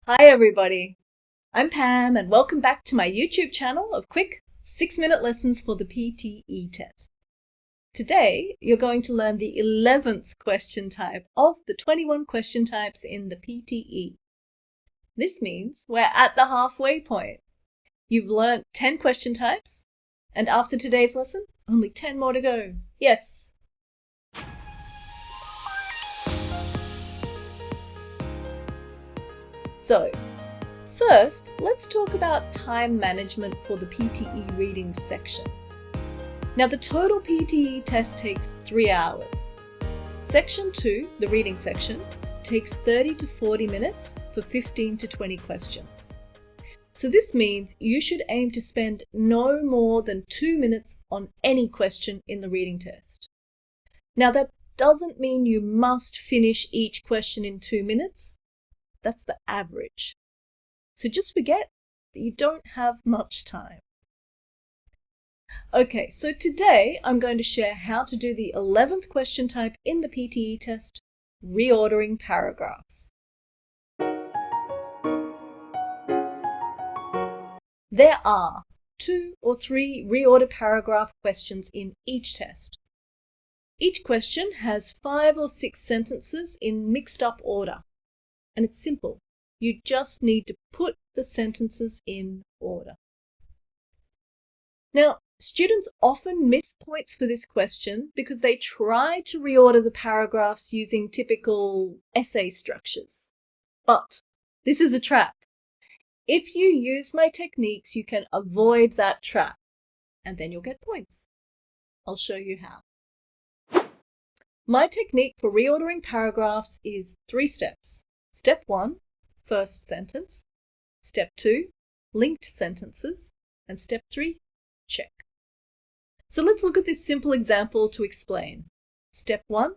Hi everybody, I'm Pam and welcome back to my YouTube channel of quick 6-minute lessons for the PTE test. Today you're going to learn the 11th question type of the 21 question types in the PTE. This means we're at the halfway point. You've learnt 10 question types and after today's lesson, only 10 more to go. Yes! So, first, let's talk about time management for the PTE reading section. Now, the total PTE test takes 3 hours. Section 2, the reading section, takes 30 to 40 minutes for 15 to 20 questions. So this means you should aim to spend no more than 2 minutes on any question in the reading test. Now, that doesn't mean you must finish each question in 2 minutes. That's the average. So just forget that you don't have much time. Okay, so today I'm going to share how to do the 11th question type in the PTE test, reordering paragraphs. There are 2 or 3 reorder paragraph questions in each test. Each question has 5 or 6 sentences in mixed up order. And it's simple. You just need to put the sentences in order. Now, students often miss points for this question because they try to reorder the paragraphs using typical essay structures. But this is a trap. If you use my techniques, you can avoid that trap, and then you'll get points. I'll show you how. My technique for reordering paragraphs is 3 steps. Step 1, first sentence. Step 2, linked sentences. And step 3, check. So let's look at this simple example to explain. Step 1,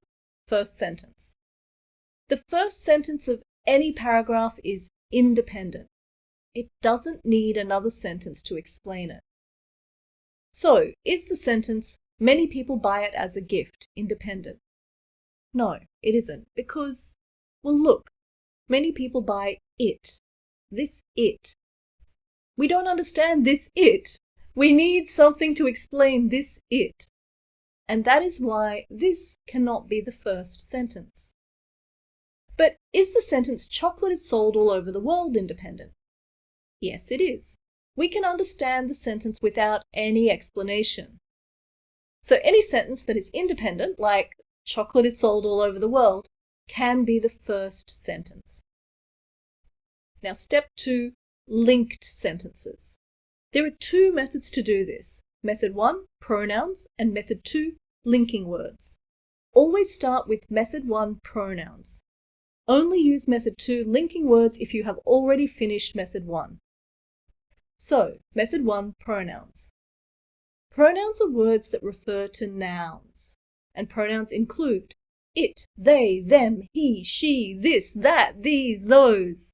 first sentence. The first sentence of any paragraph is independent. It doesn't need another sentence to explain it. So, is the sentence, "Many people buy it as a gift," independent? No, it isn't, because, well, look. Many people buy it. This it. We don't understand this it. We need something to explain this it. And that is why this cannot be the first sentence. But is the sentence "chocolate is sold all over the world" independent? Yes, it is. We can understand the sentence without any explanation. So any sentence that is independent, like "chocolate is sold all over the world," can be the first sentence. Now, step 2, linked sentences. There are 2 methods to do this. Method 1, pronouns, and method 2, linking words. Always start with method 1, pronouns. Only use method 2, linking words, if you have already finished method 1. So, method 1, pronouns. Pronouns are words that refer to nouns, and pronouns include it, they, them, he, she, this, that, these, those.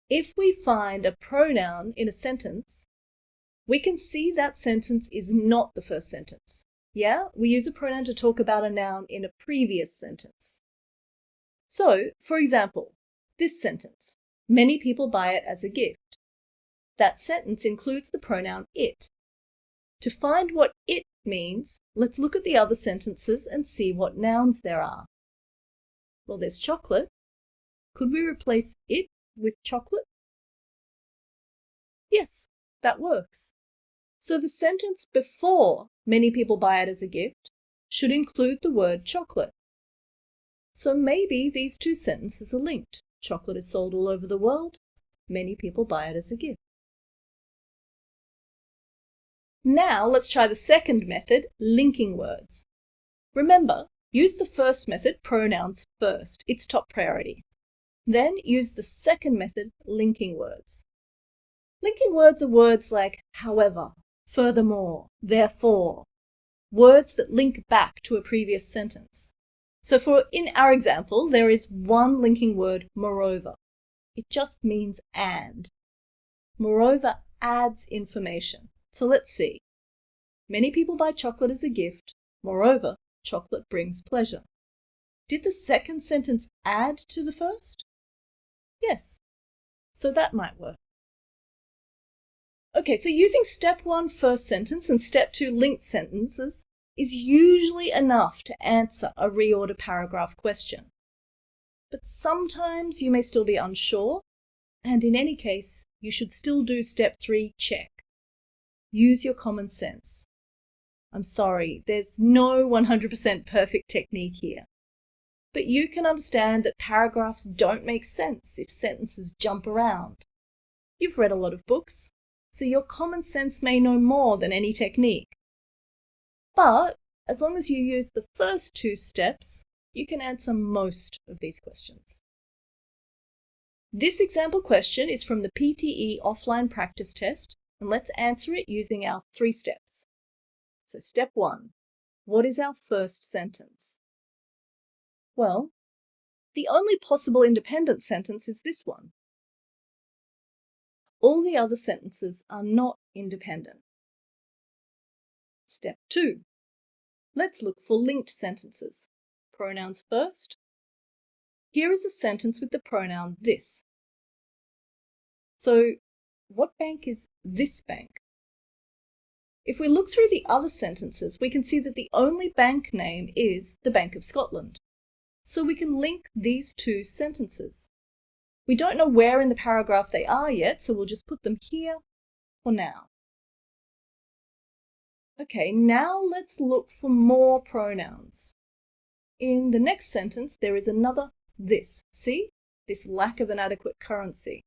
If we find a pronoun in a sentence, we can see that sentence is not the first sentence. Yeah, we use a pronoun to talk about a noun in a previous sentence. So, for example, this sentence, "Many people buy it as a gift." That sentence includes the pronoun it. To find what it means, let's look at the other sentences and see what nouns there are. Well, there's chocolate. Could we replace it with chocolate? Yes, that works. So the sentence before "many people buy it as a gift" should include the word chocolate. So maybe these 2 sentences are linked. Chocolate is sold all over the world. Many people buy it as a gift. Now let's try the second method, linking words. Remember, use the first method, pronouns, first. It's top priority. Then use the second method, linking words. Linking words are words like however, furthermore, therefore. Words that link back to a previous sentence. So in our example, there is one linking word, moreover. It just means and. Moreover adds information. So let's see. Many people buy chocolate as a gift. Moreover, chocolate brings pleasure. Did the second sentence add to the first? Yes. So that might work. Okay, so using step 1 first sentence and step 2 linked sentences is usually enough to answer a reorder paragraph question. But sometimes you may still be unsure, and in any case, you should still do step 3 check. Use your common sense. I'm sorry, there's no 100% perfect technique here. But you can understand that paragraphs don't make sense if sentences jump around. You've read a lot of books, so your common sense may know more than any technique. But as long as you use the first 2 steps, you can answer most of these questions. This example question is from the PTE offline practice test, and let's answer it using our 3 steps. So step 1, what is our first sentence? Well, the only possible independent sentence is this one. All the other sentences are not independent. Step 2, let's look for linked sentences. Pronouns first. Here is a sentence with the pronoun this. So, what bank is this bank? If we look through the other sentences, we can see that the only bank name is the Bank of Scotland. So we can link these 2 sentences. We don't know where in the paragraph they are yet, so we'll just put them here for now. Okay, now let's look for more pronouns. In the next sentence, there is another this. See? This lack of an adequate currency.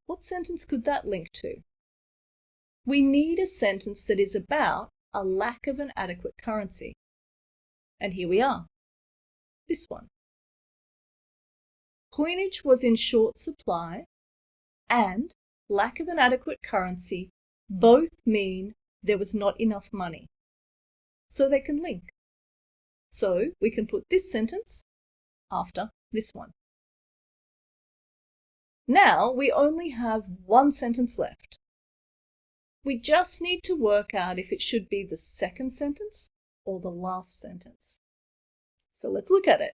What sentence could that link to? We need a sentence that is about a lack of an adequate currency. And here we are. This one. Coinage was in short supply and lack of an adequate currency both mean there was not enough money. So they can link. So we can put this sentence after this one. Now we only have one sentence left. We just need to work out if it should be the second sentence or the last sentence. So let's look at it.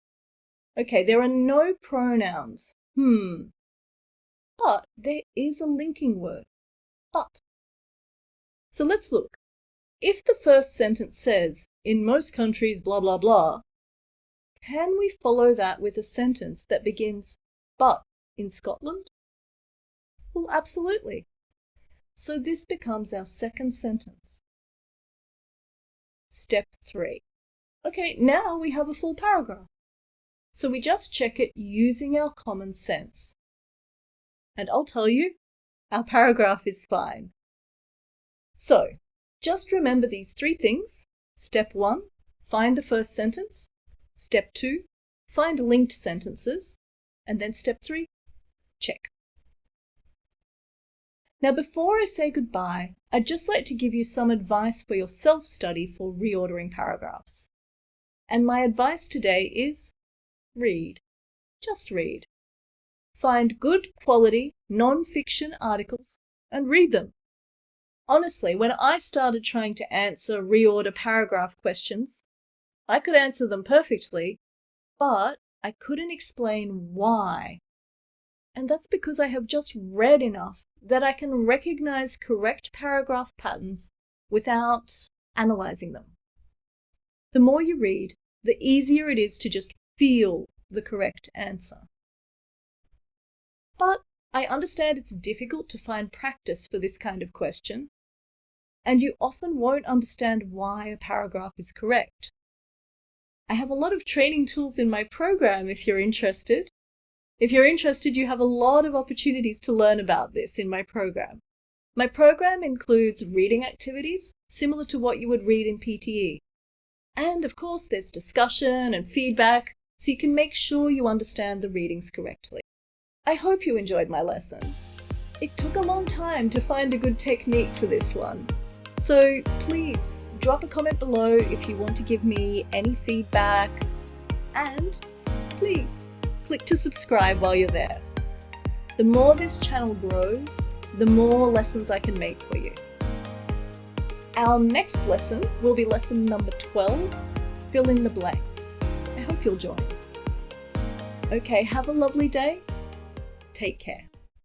Okay, there are no pronouns. But there is a linking word, but. So let's look. If the first sentence says, in most countries, blah, blah, blah, can we follow that with a sentence that begins, but in Scotland? Well, absolutely. So this becomes our second sentence. Step 3. Okay, now we have a full paragraph. So we just check it using our common sense. And I'll tell you, our paragraph is fine. So, just remember these 3 things. Step 1, find the first sentence. Step 2, find linked sentences. And then step 3, check. Now, before I say goodbye, I'd just like to give you some advice for your self-study for reordering paragraphs. And my advice today is read. Just read. Find good quality non-fiction articles and read them. Honestly, when I started trying to answer reorder paragraph questions, I could answer them perfectly, but I couldn't explain why. And that's because I have just read enough that I can recognize correct paragraph patterns without analyzing them. The more you read, the easier it is to just feel the correct answer. But I understand it's difficult to find practice for this kind of question, and you often won't understand why a paragraph is correct. I have a lot of training tools in my program if you're interested. If you're interested, you have a lot of opportunities to learn about this in my program. My program includes reading activities similar to what you would read in PTE. And of course, there's discussion and feedback, so you can make sure you understand the readings correctly. I hope you enjoyed my lesson. It took a long time to find a good technique for this one. So please drop a comment below if you want to give me any feedback. And please click to subscribe while you're there. The more this channel grows, the more lessons I can make for you. Our next lesson will be lesson number 12, fill in the blanks. I hope you'll join. Okay, have a lovely day. Take care.